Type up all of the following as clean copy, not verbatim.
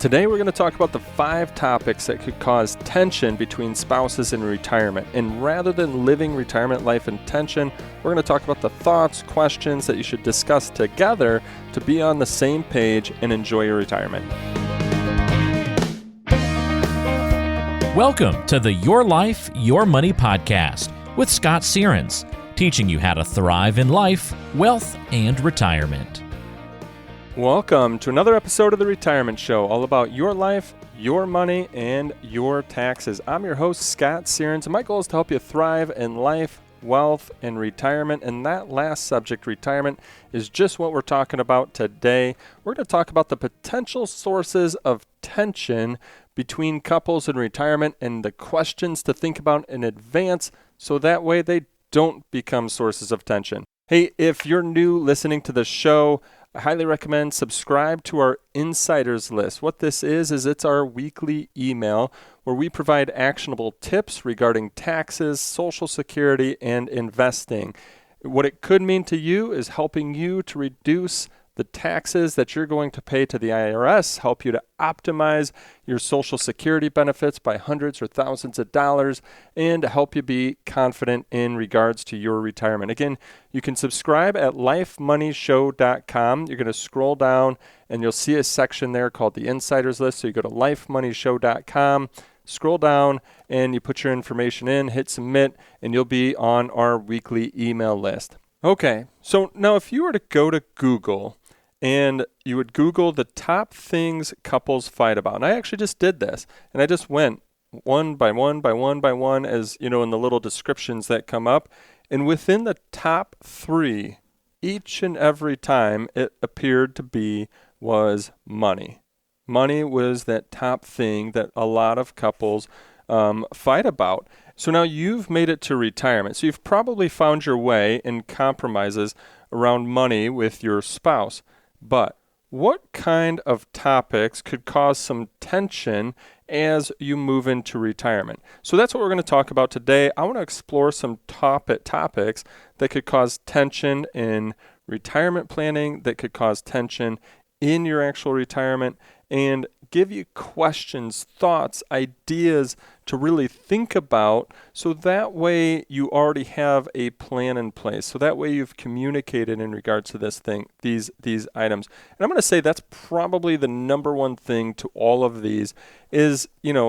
Today we're going to talk about the 5 topics that could cause tension between spouses in retirement. And rather than living retirement life in tension, we're going to talk about the thoughts, questions that you should discuss together to be on the same page and enjoy your retirement. Welcome to the Your Life, Your Money podcast with Scott Searens, teaching you how to thrive in life, wealth, and retirement. Welcome to another episode of The Retirement Show, all about your life, your money, and your taxes. I'm your host, Scott Searens, and my goal is to help you thrive in life, wealth, and retirement. And that last subject, retirement, is just what we're talking about today. We're going to talk about the potential sources of tension between couples in retirement and the questions to think about in advance so that way they don't become sources of tension. Hey, if you're new listening to the show, I highly recommend subscribe to our Insiders List. What this is it's our weekly email where we provide actionable tips regarding taxes, Social Security, and investing. What it could mean to you is helping you to reduce the taxes that you're going to pay to the IRS, help you to optimize your Social Security benefits by hundreds or thousands of dollars, and to help you be confident in regards to your retirement. Again, you can subscribe at lifemoneyshow.com. You're going to scroll down and you'll see a section there called the Insiders List. So you go to lifemoneyshow.com, scroll down, and you put your information in, hit submit, and you'll be on our weekly email list. Okay, so now if you were to go to Google and you would Google the top things couples fight about. And I actually just did this. And I just went one by one, as you know, in the little descriptions that come up. And within the top 3, each and every time it appeared to be was money. Money was that top thing that a lot of couples fight about. So now you've made it to retirement. So you've probably found your way in compromises around money with your spouse. But what kind of topics could cause some tension as you move into retirement? So that's what we're going to talk about today. I want to explore some topics that could cause tension in retirement planning, that could cause tension in your actual retirement, and give you questions, thoughts, ideas to really think about, so that way you already have a plan in place. So that way you've communicated in regards to this thing, these items. And I'm going to say that's probably the number one thing to all of these is,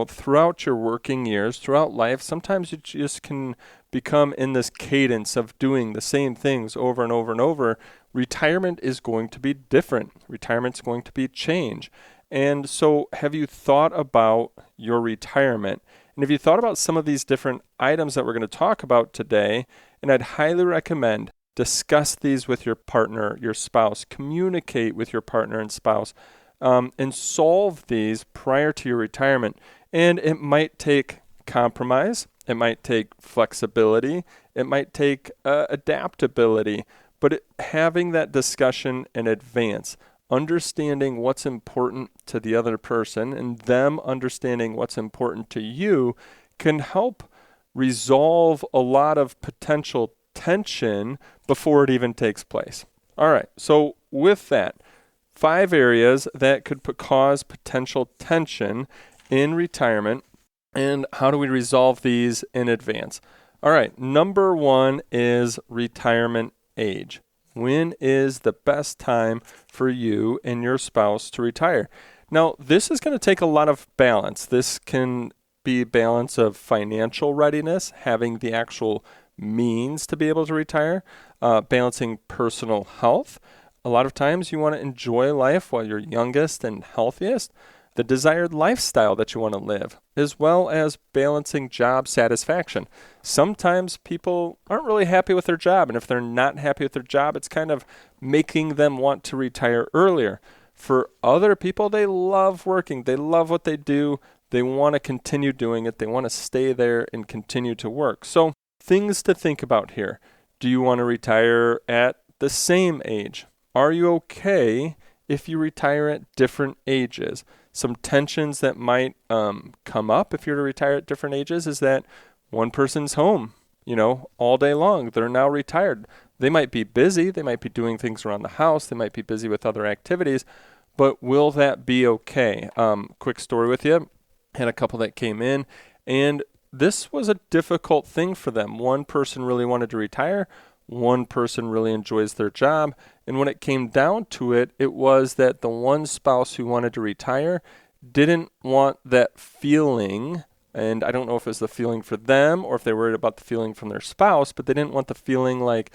throughout your working years, throughout life, sometimes you just can become in this cadence of doing the same things over and over and over. Retirement is going to be different. Retirement's going to be change. And so have you thought about your retirement? And have you thought about some of these different items that we're going to talk about today? And I'd highly recommend discuss these with your partner, your spouse. Communicate with your partner and spouse and solve these prior to your retirement. And it might take compromise. It might take flexibility. It might take adaptability. But having that discussion in advance, understanding what's important to the other person and them understanding what's important to you can help resolve a lot of potential tension before it even takes place. All right, so with that, 5 areas that could cause potential tension in retirement, and how do we resolve these in advance? All right, number 1 is retirement age. When is the best time for you and your spouse to retire? Now, this is going to take a lot of balance. This can be balance of financial readiness, having the actual means to be able to retire, balancing personal health. A lot of times you want to enjoy life while you're youngest and healthiest, the desired lifestyle that you want to live, as well as balancing job satisfaction. Sometimes people aren't really happy with their job, and if they're not happy with their job, it's kind of making them want to retire earlier. For other people, they love working. They love what they do. They want to continue doing it. They want to stay there and continue to work. So things to think about here. Do you want to retire at the same age? Are you okay if you retire at different ages? Some tensions that might come up if you're to retire at different ages is that one person's home, all day long. They're now retired. They might be busy. They might be doing things around the house. They might be busy with other activities. but will that be okay? Quick story with you. Had a couple that came in, and this was a difficult thing for them. One person really wanted to retire. One person really enjoys their job. And when it came down to it, it was that the one spouse who wanted to retire didn't want that feeling. And I don't know if it was the feeling for them or if they were worried about the feeling from their spouse, but they didn't want the feeling like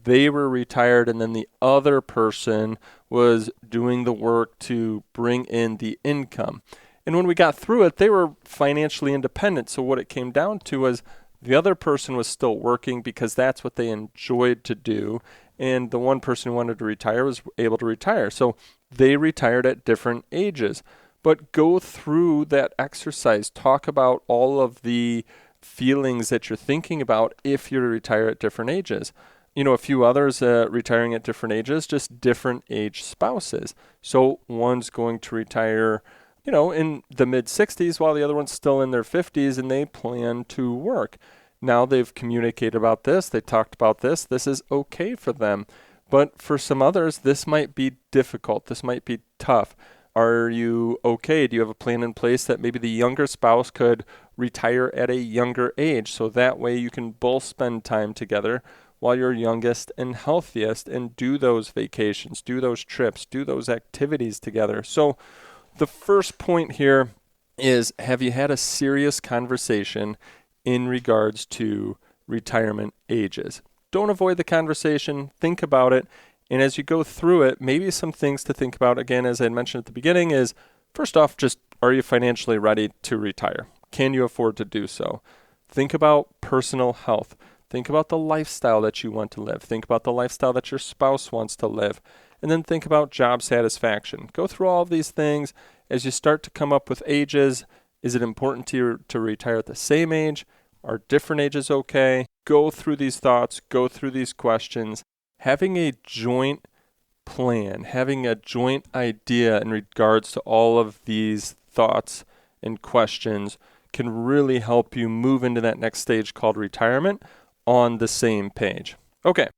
they were retired and then the other person was doing the work to bring in the income. And when we got through it, they were financially independent. So what it came down to was the other person was still working because that's what they enjoyed to do. And the one person who wanted to retire was able to retire. So they retired at different ages. But go through that exercise. Talk about all of the feelings that you're thinking about if you retire at different ages. A few others retiring at different ages, just different age spouses. So one's going to retire in the mid-60s while the other one's still in their 50s and they plan to work. Now they've communicated about this. They talked about this. This is okay for them. But for some others, this might be difficult. This might be tough. Are you okay? Do you have a plan in place that maybe the younger spouse could retire at a younger age so that way you can both spend time together while you're youngest and healthiest and do those vacations, do those trips, do those activities together? So the first point here is, have you had a serious conversation in regards to retirement ages? Don't avoid the conversation. Think about it. And as you go through it, maybe some things to think about, again, as I mentioned at the beginning, is first off, just are you financially ready to retire? Can you afford to do so? Think about personal health. Think about the lifestyle that you want to live. Think about the lifestyle that your spouse wants to live. And then think about job satisfaction. Go through all of these things. As you start to come up with ages, is it important to you to retire at the same age? Are different ages okay? Go through these thoughts. Go through these questions. Having a joint plan, having a joint idea in regards to all of these thoughts and questions can really help you move into that next stage called retirement on the same page. Okay.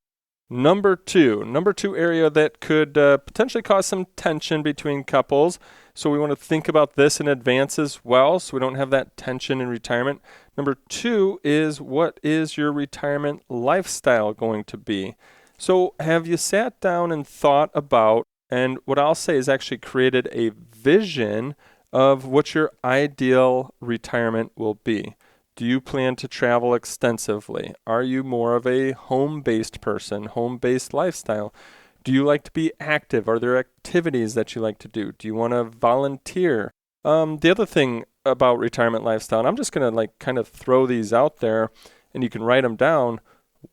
Number two area that could potentially cause some tension between couples. So we want to think about this in advance as well so we don't have that tension in retirement. Number two is, what is your retirement lifestyle going to be? So have you sat down and thought about, and what I'll say is actually created a vision of what your ideal retirement will be? Do you plan to travel extensively? Are you more of a home-based person, home-based lifestyle? Do you like to be active? Are there activities that you like to do? Do you want to volunteer? The other thing about retirement lifestyle, and I'm just going to kind of throw these out there and you can write them down.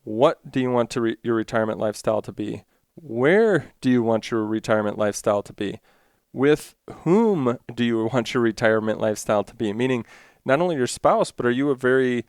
What do you want your retirement lifestyle to be? Where do you want your retirement lifestyle to be? With whom do you want your retirement lifestyle to be? Meaning, not only your spouse, but are you a very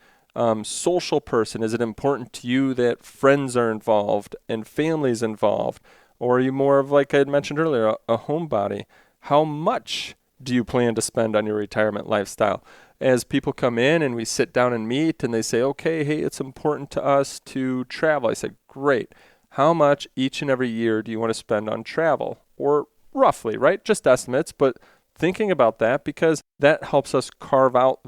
social person? Is it important to you that friends are involved and families involved? Or are you more of, like I had mentioned earlier, a homebody? How much do you plan to spend on your retirement lifestyle? As people come in and we sit down and meet and they say, okay, hey, it's important to us to travel. I said, great. How much each and every year do you want to spend on travel? Or roughly, right? Just estimates, but thinking about that, because that helps us carve out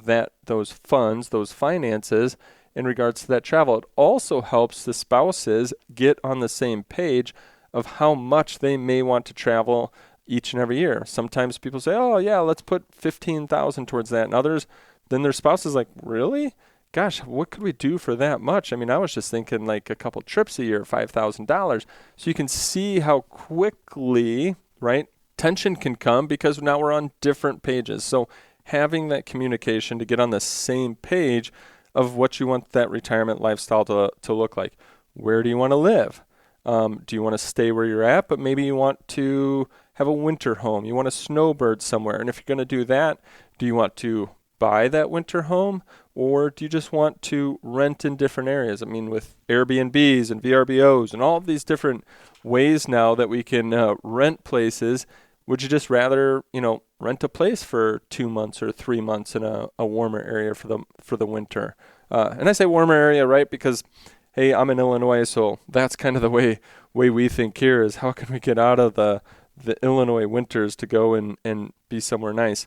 those funds, those finances in regards to that travel. It also helps the spouses get on the same page of how much they may want to travel each and every year. Sometimes people say, oh yeah, let's put $15,000 towards that. And others, then their spouse is like, really? Gosh, what could we do for that much? I mean, I was just thinking like a couple trips a year, $5,000. So you can see how quickly, right, tension can come because now we're on different pages. So having that communication to get on the same page of what you want that retirement lifestyle to look like. Where do you want to live? Do you want to stay where you're at, but maybe you want to have a winter home? You want to snowbird somewhere. And if you're going to do that, do you want to buy that winter home, or do you just want to rent in different areas? I mean, with Airbnbs and VRBOs and all of these different ways now that we can rent places, would you just rather, rent a place for 2 months or 3 months in a warmer area for the winter? And I say warmer area, right? Because, hey, I'm in Illinois, so that's kind of the way we think here is how can we get out of the the Illinois winters to go and be somewhere nice.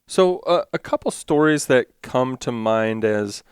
So a couple stories that come to mind as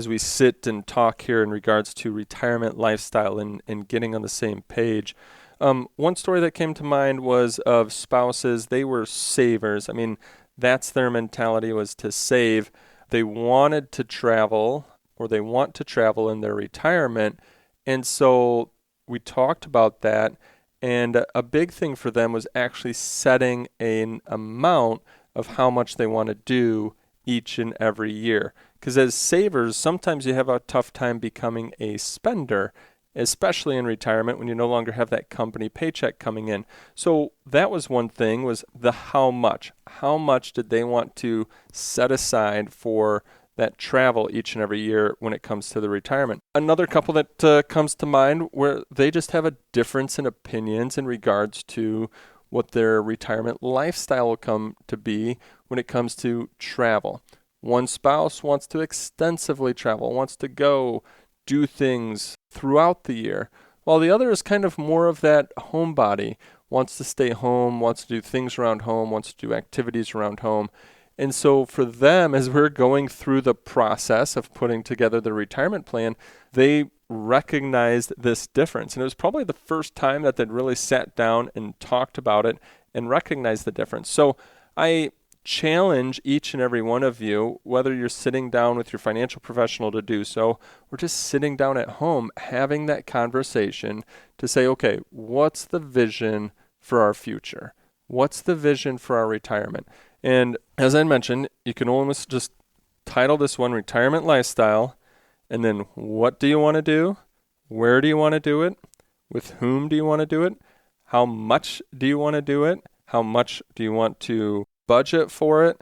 we sit and talk here in regards to retirement lifestyle and getting on the same page. One story that came to mind was of spouses. They were savers. I mean, that's their mentality, was to save. They wanted to travel, or they want to travel in their retirement. And so we talked about that. And a big thing for them was actually setting an amount of how much they want to do each and every year. Because as savers, sometimes you have a tough time becoming a spender, especially in retirement when you no longer have that company paycheck coming in. So that was one thing, was the how much. How much did they want to set aside for that travel each and every year when it comes to the retirement? Another couple that comes to mind where they just have a difference in opinions in regards to what their retirement lifestyle will come to be when it comes to travel. One spouse wants to extensively travel, wants to go do things throughout the year, while the other is kind of more of that homebody, wants to stay home, wants to do things around home, wants to do activities around home. And so for them, as we're going through the process of putting together the retirement plan, they recognized this difference. And it was probably the first time that they'd really sat down and talked about it and recognized the difference. So I challenge each and every one of you, whether you're sitting down with your financial professional to do so, or just sitting down at home, having that conversation to say, okay, what's the vision for our future? What's the vision for our retirement? And as I mentioned, you can almost just title this one Retirement Lifestyle, and then what do you want to do? Where do you want to do it? With whom do you want to do it? How much do you want to do it? How much do you want to budget for it?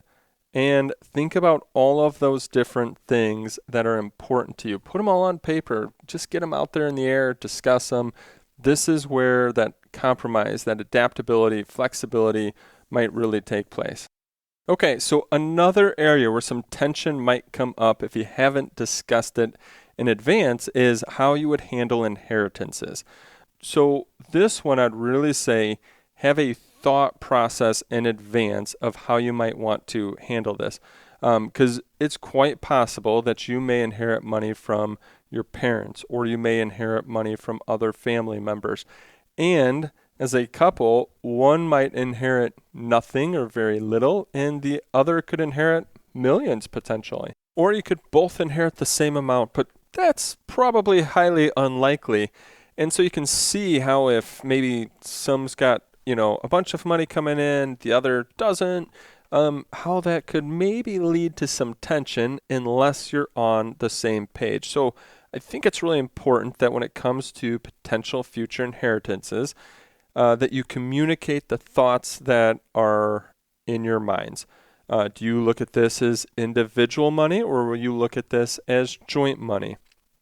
And think about all of those different things that are important to you. Put them all on paper. Just get them out there in the air, discuss them. This is where that compromise, that adaptability, flexibility might really take place. Okay, so another area where some tension might come up if you haven't discussed it in advance is how you would handle inheritances. So this one, I'd really say, have a thought process in advance of how you might want to handle this. Because it's quite possible that you may inherit money from your parents, or you may inherit money from other family members. And as a couple, one might inherit nothing or very little, and the other could inherit millions potentially. Or you could both inherit the same amount, but that's probably highly unlikely. And so you can see how if maybe some's got, a bunch of money coming in, the other doesn't, how that could maybe lead to some tension unless you're on the same page. So I think it's really important that when it comes to potential future inheritances, that you communicate the thoughts that are in your minds. Do you look at this as individual money, or will you look at this as joint money?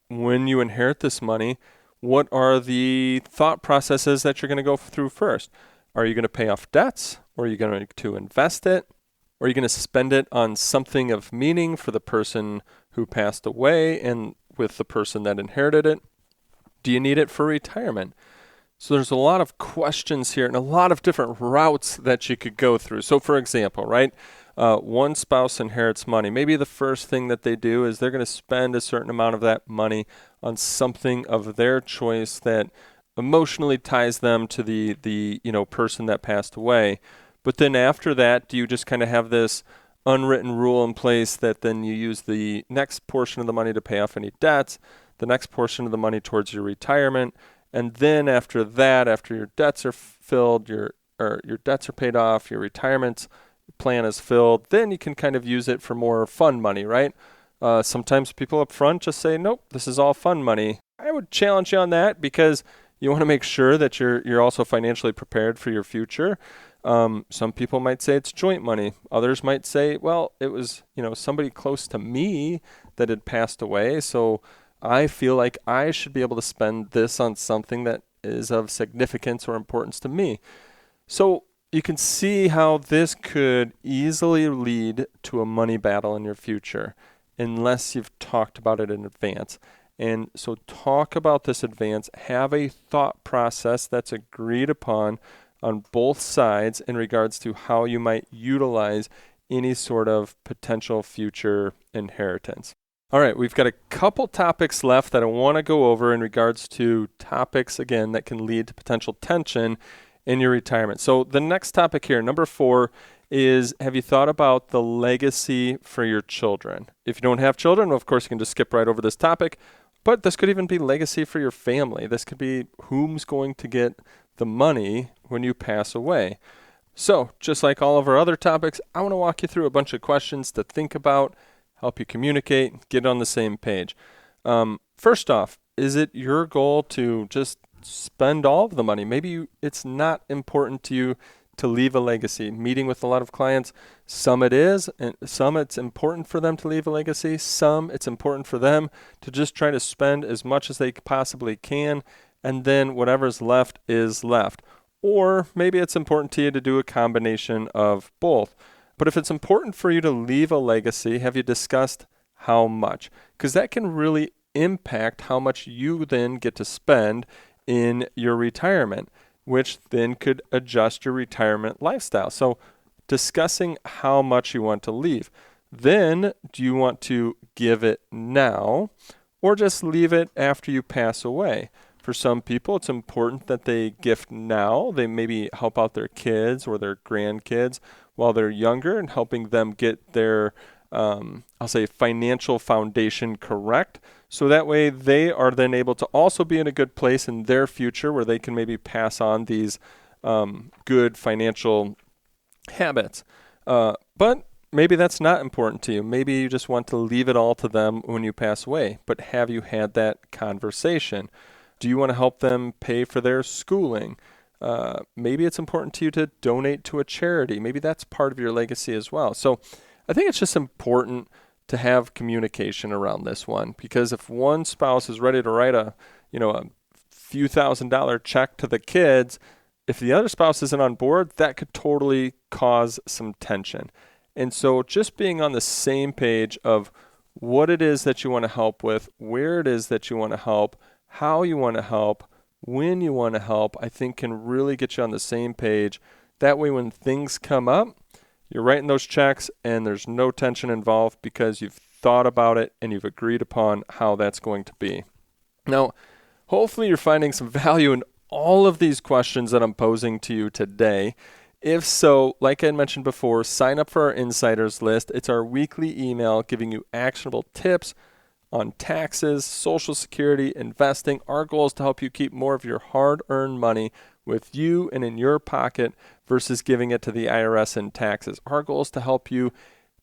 When you inherit this money, what are the thought processes that you're going to go through first? Are you going to pay off debts, or are you going to invest it? Or are you going to spend it on something of meaning for the person who passed away and with the person that inherited it? Do you need it for retirement? So there's a lot of questions here and a lot of different routes that you could go through. So for example, right, one spouse inherits money. Maybe the first thing that they do is they're going to spend a certain amount of that money on something of their choice that emotionally ties them to the person that passed away. But then after that, do you just kind of have this unwritten rule in place that then you use the next portion of the money to pay off any debts, the next portion of the money towards your retirement, and then after that, after your debts are filled, your debts are paid off, your retirement plan is filled, then you can kind of use it for more fun money, right? Sometimes people up front just say, nope, this is all fun money. I would challenge you on that because you want to make sure that you're also financially prepared for your future. Some people might say it's joint money. Others might say, well, it was somebody close to me that had passed away, so I feel like I should be able to spend this on something that is of significance or importance to me. So you can see how this could easily lead to a money battle in your future unless you've talked about it in advance. And so talk about this in advance. Have a thought process that's agreed upon on both sides in regards to how you might utilize any sort of potential future inheritance. All right, we've got a couple topics left that I want to go over in regards to topics, again, that can lead to potential tension in your retirement. So the next topic here, number 4, is have you thought about the legacy for your children? If you don't have children, well, of course, you can just skip right over this topic, but this could even be legacy for your family. This could be whom's going to get the money when you pass away. So just like all of our other topics, I want to walk you through a bunch of questions to think about, help you communicate, get on the same page. First off, is it your goal to just spend all of the money? Maybe it's not important to you to leave a legacy. Meeting with a lot of clients, some it is, and some it's important for them to leave a legacy. Some it's important for them to just try to spend as much as they possibly can, and then whatever's left is left. Or maybe it's important to you to do a combination of both. But if it's important for you to leave a legacy, have you discussed how much? Because that can really impact how much you then get to spend in your retirement, which then could adjust your retirement lifestyle. So discussing how much you want to leave. Then, do you want to give it now or just leave it after you pass away? For some people, it's important that they gift now. They maybe help out their kids or their grandkids while they're younger and helping them get their, I'll say, financial foundation correct. So that way they are then able to also be in a good place in their future where they can maybe pass on these good financial habits. But maybe that's not important to you. Maybe you just want to leave it all to them when you pass away. But have you had that conversation? Do you want to help them pay for their schooling? Maybe it's important to you to donate to a charity. Maybe that's part of your legacy as well. So I think it's just important to have communication around this one, because if one spouse is ready to write a few $1,000 check to the kids, if the other spouse isn't on board, that could totally cause some tension. And so just being on the same page of what it is that you want to help with, where it is that you want to help, how you want to help, when you want to help, I think can really get you on the same page. That way when things come up, you're writing those checks and there's no tension involved because you've thought about it and you've agreed upon how that's going to be. Now, hopefully you're finding some value in all of these questions that I'm posing to you today. If so, like I mentioned before, sign up for our insiders list. It's our weekly email giving you actionable tips on taxes, Social Security, investing. Our goal is to help you keep more of your hard-earned money with you and in your pocket versus giving it to the IRS in taxes. Our goal is to help you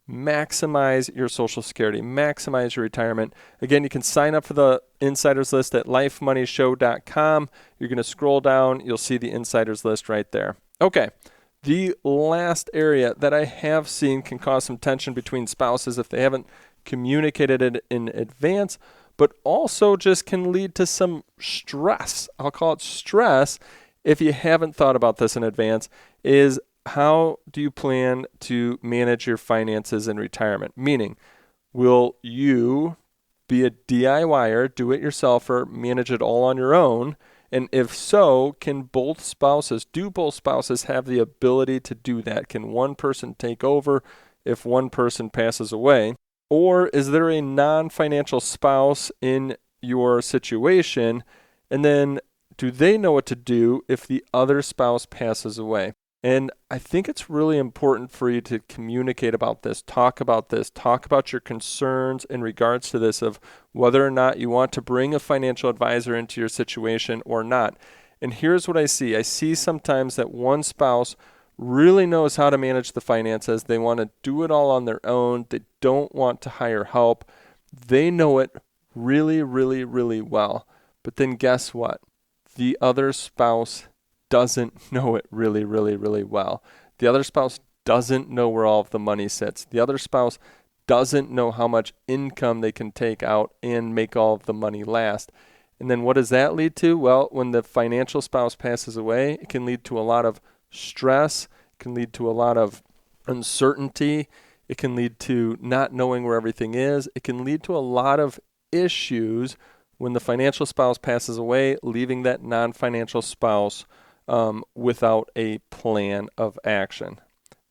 maximize your Social Security, maximize your retirement. Again, you can sign up for the insiders list at lifemoneyshow.com. You're going to scroll down. You'll see the insiders list right there. Okay. The last area that I have seen can cause some tension between spouses if they haven't communicated it in advance, but also just can lead to some stress. I'll call it stress if you haven't thought about this in advance, is how do you plan to manage your finances in retirement? Meaning, will you be a DIYer, do-it-yourselfer, manage it all on your own? And if so, do both spouses have the ability to do that? Can one person take over if one person passes away? Or is there a non-financial spouse in your situation? And then do they know what to do if the other spouse passes away? And I think it's really important for you to communicate about this, talk about your concerns in regards to this of whether or not you want to bring a financial advisor into your situation or not. And here's what I see. I see sometimes that one spouse really knows how to manage the finances. They want to do it all on their own. They don't want to hire help. They know it really, really, really well. But then guess what? The other spouse doesn't know it really, really, really well. The other spouse doesn't know where all of the money sits. The other spouse doesn't know how much income they can take out and make all of the money last. And then what does that lead to? Well, when the financial spouse passes away, it can lead to a lot of stress. It can lead to a lot of uncertainty. It can lead to not knowing where everything is. It can lead to a lot of issues when the financial spouse passes away, leaving that non-financial spouse without a plan of action.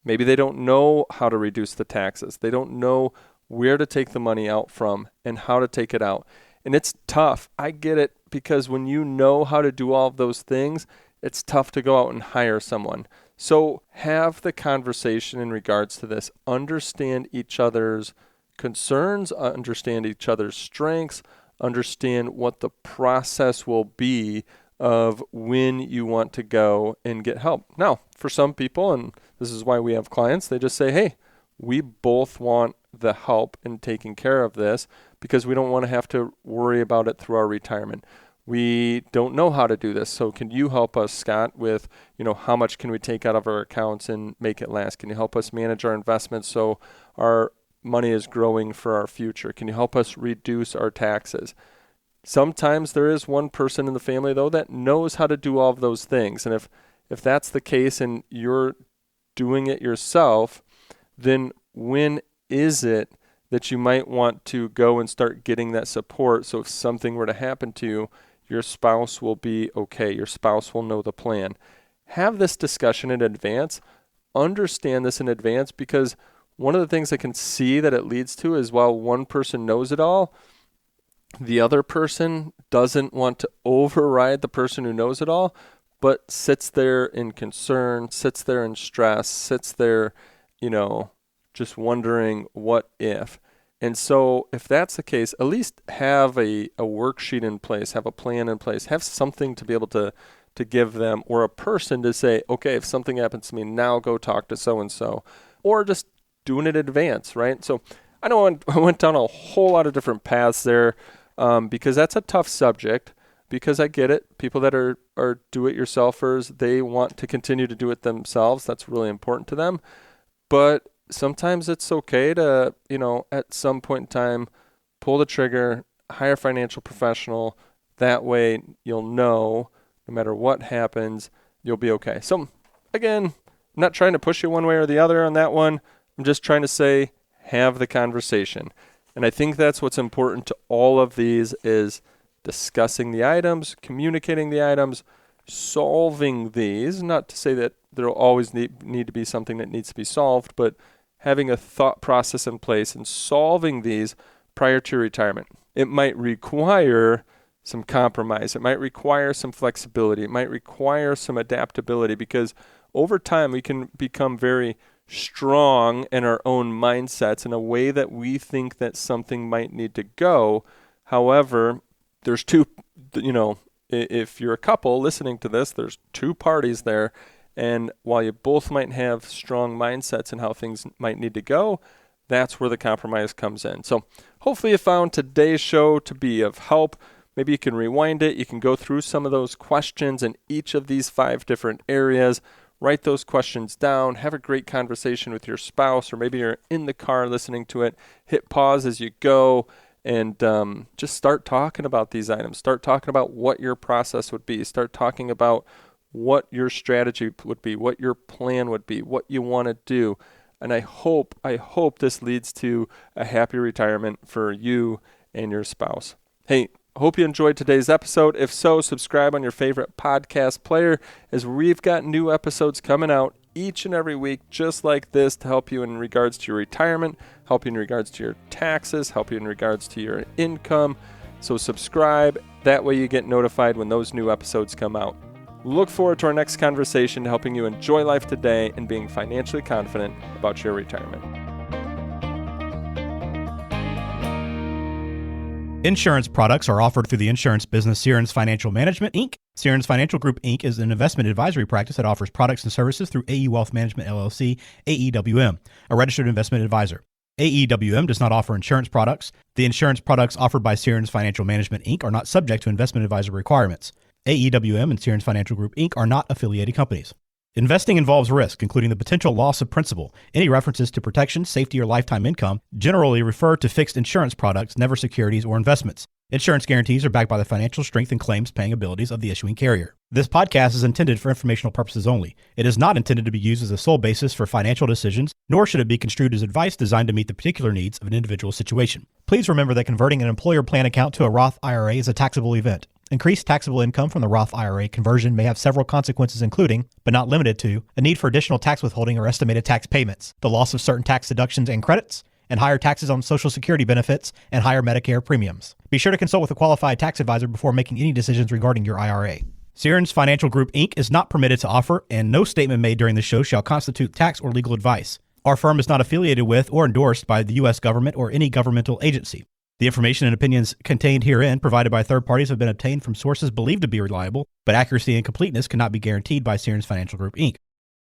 Maybe they don't know how to reduce the taxes. They don't know where to take the money out from and how to take it out. And it's tough. I get it, because when you know how to do all of those things, it's tough to go out and hire someone. So have the conversation in regards to this. Understand each other's concerns, understand each other's strengths, understand what the process will be of when you want to go and get help. Now, for some people, and this is why we have clients, they just say, hey, we both want the help in taking care of this because we don't want to have to worry about it through our retirement. We don't know how to do this. So can you help us, Scott, with, how much can we take out of our accounts and make it last? Can you help us manage our investments so our money is growing for our future? Can you help us reduce our taxes? Sometimes there is one person in the family, though, that knows how to do all of those things. And if that's the case and you're doing it yourself, then when is it that you might want to go and start getting that support, so if something were to happen to you, your spouse will be okay. Your spouse will know the plan. Have this discussion in advance. Understand this in advance, because one of the things I can see that it leads to is, while one person knows it all, the other person doesn't want to override the person who knows it all, but sits there in concern, sits there in stress, sits there, just wondering what if. And so if that's the case, at least have a worksheet in place, have a plan in place, have something to be able to give them, or a person to say, okay, if something happens to me, now go talk to so-and-so, or just doing it in advance, right? So I know I went down a whole lot of different paths there, because that's a tough subject, because I get it. People that are do-it-yourselfers, they want to continue to do it themselves. That's really important to them. But sometimes it's okay to, at some point in time, pull the trigger, hire a financial professional. That way you'll know no matter what happens, you'll be okay. So again, I'm not trying to push you one way or the other on that one. I'm just trying to say, have the conversation. And I think that's what's important to all of these, is discussing the items, communicating the items, solving these. Not to say that there'll always need to be something that needs to be solved, but having a thought process in place and solving these prior to retirement. It might require some compromise. It might require some flexibility. It might require some adaptability, because over time we can become very strong in our own mindsets in a way that we think that something might need to go. However, there's two, if you're a couple listening to this, there's two parties there. And while you both might have strong mindsets in how things might need to go, that's where the compromise comes in. So hopefully you found today's show to be of help. Maybe you can rewind it. You can go through some of those questions in each of these 5 different areas. Write those questions down. Have a great conversation with your spouse, or maybe you're in the car listening to it. Hit pause as you go, and just start talking about these items. Start talking about what your process would be. Start talking about what your strategy would be, what your plan would be, what you want to do. And I hope this leads to a happy retirement for you and your spouse. Hey, hope you enjoyed today's episode. If so, subscribe on your favorite podcast player, as we've got new episodes coming out each and every week just like this to help you in regards to your retirement, help you in regards to your taxes, help you in regards to your income. So subscribe. That way you get notified when those new episodes come out. Look forward to our next conversation, helping you enjoy life today and being financially confident about your retirement. Insurance products are offered through the insurance business Sierens Financial Management, Inc. Sierens Financial Group, Inc. is an investment advisory practice that offers products and services through AE Wealth Management, LLC, AEWM, a registered investment advisor. AEWM does not offer insurance products. The insurance products offered by Sierens Financial Management, Inc. are not subject to investment advisor requirements. AEWM and Sierens Financial Group, Inc. are not affiliated companies. Investing involves risk, including the potential loss of principal. Any references to protection, safety, or lifetime income generally refer to fixed insurance products, never securities or investments. Insurance guarantees are backed by the financial strength and claims paying abilities of the issuing carrier. This podcast is intended for informational purposes only. It is not intended to be used as a sole basis for financial decisions, nor should it be construed as advice designed to meet the particular needs of an individual situation. Please remember that converting an employer plan account to a Roth IRA is a taxable event. Increased taxable income from the Roth IRA conversion may have several consequences, including, but not limited to, a need for additional tax withholding or estimated tax payments, the loss of certain tax deductions and credits, and higher taxes on Social Security benefits and higher Medicare premiums. Be sure to consult with a qualified tax advisor before making any decisions regarding your IRA. Sierens Financial Group, Inc. is not permitted to offer, and no statement made during the show shall constitute tax or legal advice. Our firm is not affiliated with or endorsed by the U.S. government or any governmental agency. The information and opinions contained herein provided by third parties have been obtained from sources believed to be reliable, but accuracy and completeness cannot be guaranteed by Sierens Financial Group, Inc.